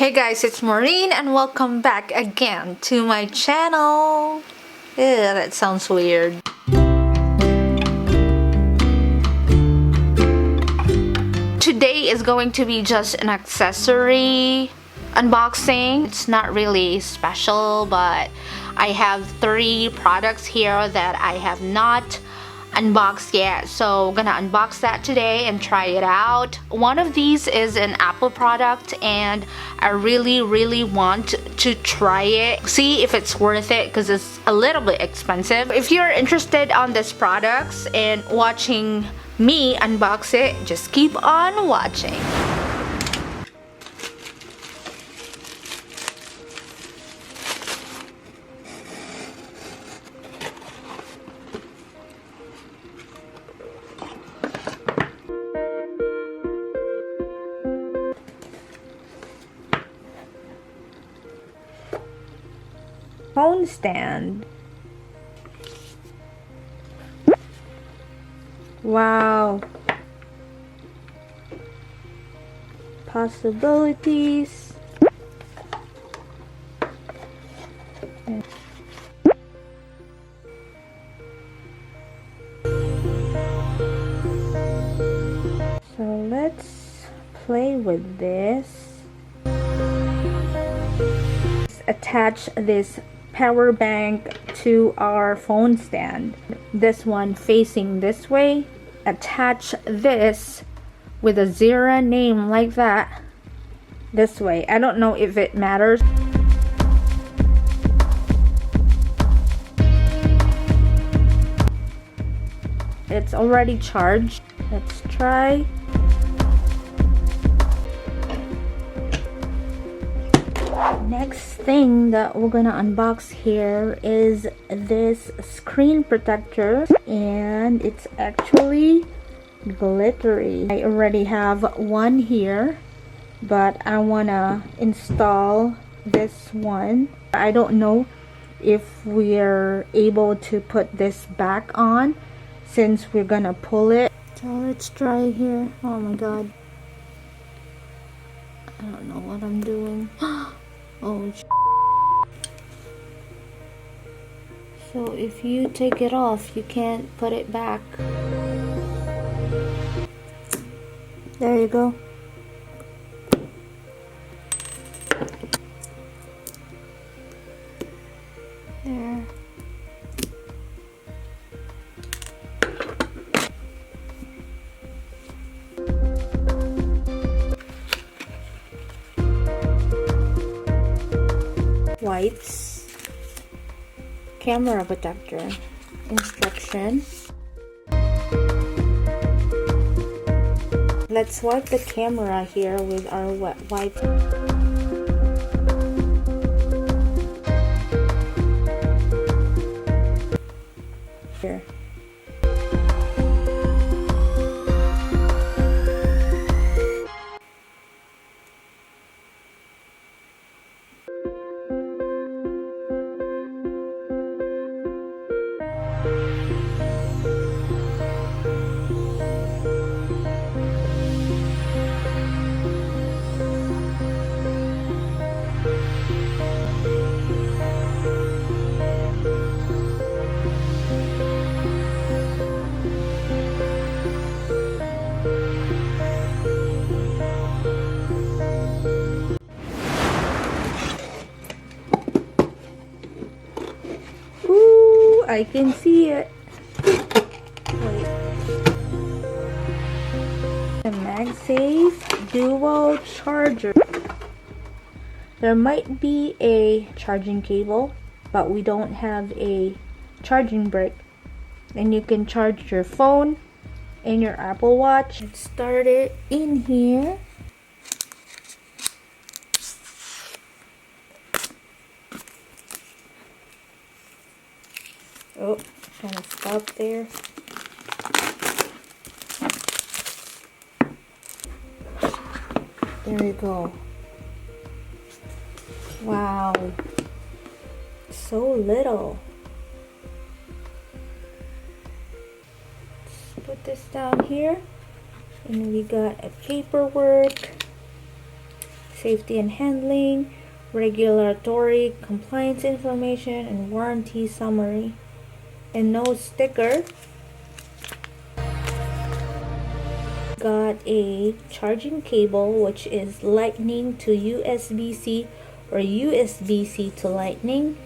Hey guys, it's Maureen and welcome back again to my channel. Ew, that sounds weird. Today is going to be just an accessory unboxing. It's not really special, but I have 3 products here that I have not unboxed yet, so I'm gonna unbox that today and try it out. One of these is an Apple product and I really want to try it, see if it's worth it, because it's a little bit expensive. If you're interested on this products and watching me unbox it, just keep on watching. Phone stand. Wow. Possibilities. So let's play with this. Let's attach this power bank to our phone stand. This one facing this way. Attach this with a zero name like that this way. I don't know if it matters. It's already charged. Let's try. Next thing that we're gonna unbox here is this screen protector, and it's actually glittery. I already have one here, but I wanna install this one. I don't know if we're able to put this back on since we're gonna pull it. So let's try here. Oh my god, I don't know what I'm doing. Oh, so if you take it off, you can't put it back. There you go. There. Wipes, camera protector, instruction. Let's wipe the camera here with our wet wipe. Here. Ooh, I can see it. Wait. The MagSafe dual charger. There might be a charging cable, but we don't have a charging brick. And you can charge your phone and your Apple Watch. Let's start it in here. Oh, kind of stop there. There we go. Wow, so little. Let's put this down here, and we got a paperwork, safety and handling, regulatory compliance information, and warranty summary. And no sticker. Got a charging cable, which is lightning to USB-C or USB-C to lightning.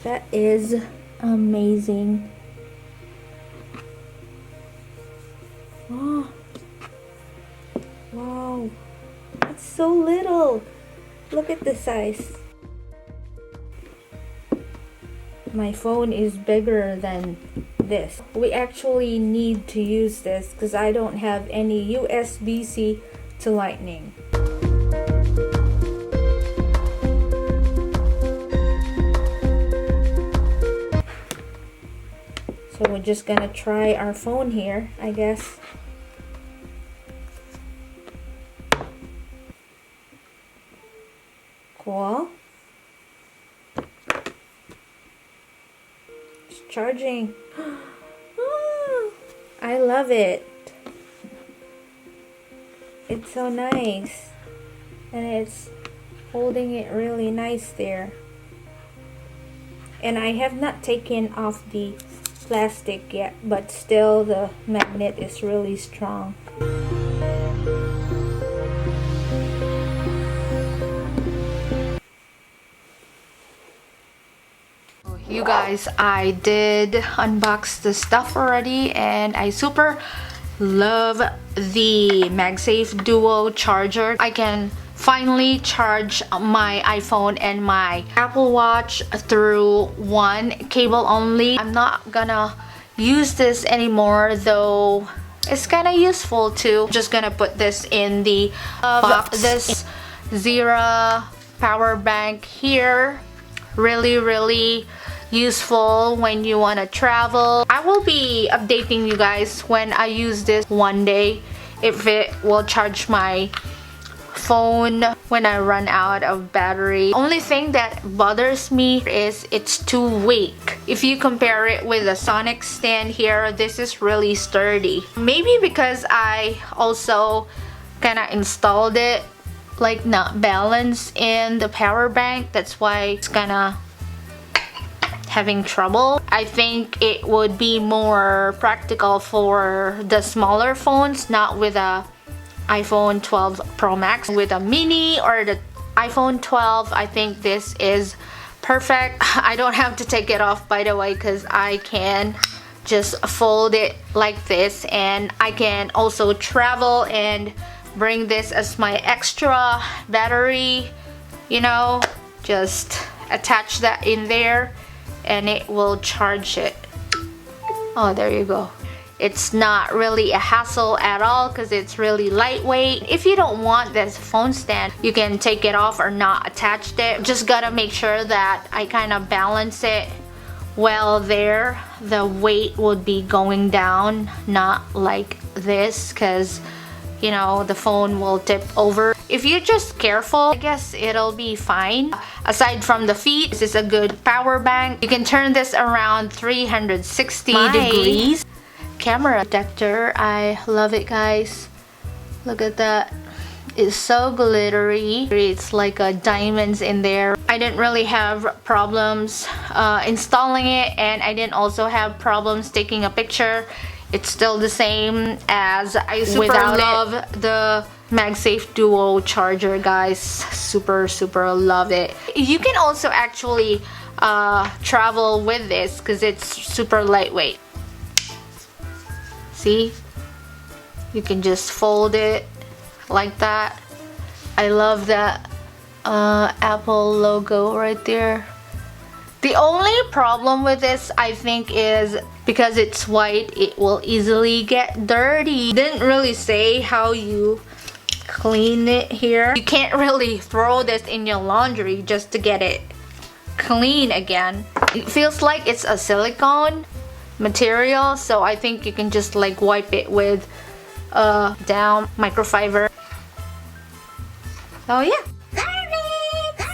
That is amazing. Oh, wow, it's so little. Look at the size. My phone is bigger than this. We actually need to use this because I don't have any USB-C to lightning. So we're just gonna try our phone here, I guess. Cool. It's charging. I love it. It's so nice. And it's holding it really nice there. And I have not taken off the plastic yet, but still the magnet is really strong. You guys, I did unbox the stuff already and I super love the MagSafe Duo charger. I can finally charge my iPhone and my Apple Watch through one cable only. I'm not gonna use this anymore, though it's kind of useful too. Just gonna put this in the box. This Zera power bank here, really useful when you want to travel. I will be updating you guys when I use this one day, if it will charge my phone when I run out of battery. Only thing that bothers me is it's too weak. If you compare it with the Sonic stand here, this is really sturdy. Maybe because I also kind of installed it like not balanced in the power bank, that's why it's kind of having trouble. I think it would be more practical for the smaller phones, not with a iPhone 12 Pro Max. With a mini or the iPhone 12, I think this is perfect. I don't have to take it off, by the way, because I can just fold it like this, and I can also travel and bring this as my extra battery, you know, just attach that in there and it will charge it. Oh, there you go. It's not really a hassle at all because it's really lightweight. If you don't want this phone stand, you can take it off or not attach it. Just gotta make sure that I kind of balance it well there. The weight would be going down, not like this, because you know the phone will tip over. If you're just careful, I guess it'll be fine. Aside from the feet, this is a good power bank. You can turn this around 360 degrees. Camera protector, I love it, guys. Look at that. It's so glittery. It's like diamonds in there. I didn't really have problems installing it, and I didn't also have problems taking a picture. It's still the same as I super love the MagSafe Duo charger, guys. Super love it. You can also actually travel with this because it's super lightweight. See? You can just fold it like that. I love that Apple logo right there. The only problem with this, I think, is because it's white, it will easily get dirty. Didn't really say how you clean it here. You can't really throw this in your laundry just to get it clean again. It feels like it's a silicone material, so I think you can just like wipe it with down microfiber. Oh yeah.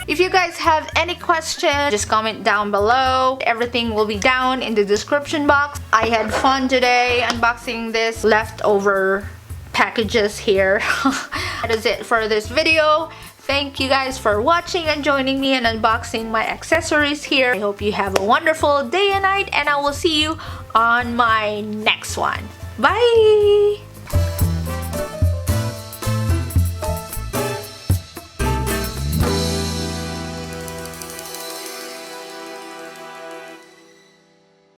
If you guys have any questions, just comment down below. Everything will be down in the description box. I had fun today unboxing this leftover packages here. That is it for this video. Thank you guys for watching and joining me and unboxing my accessories here. I hope you have a wonderful day and night, and I will see you on my next one. Bye!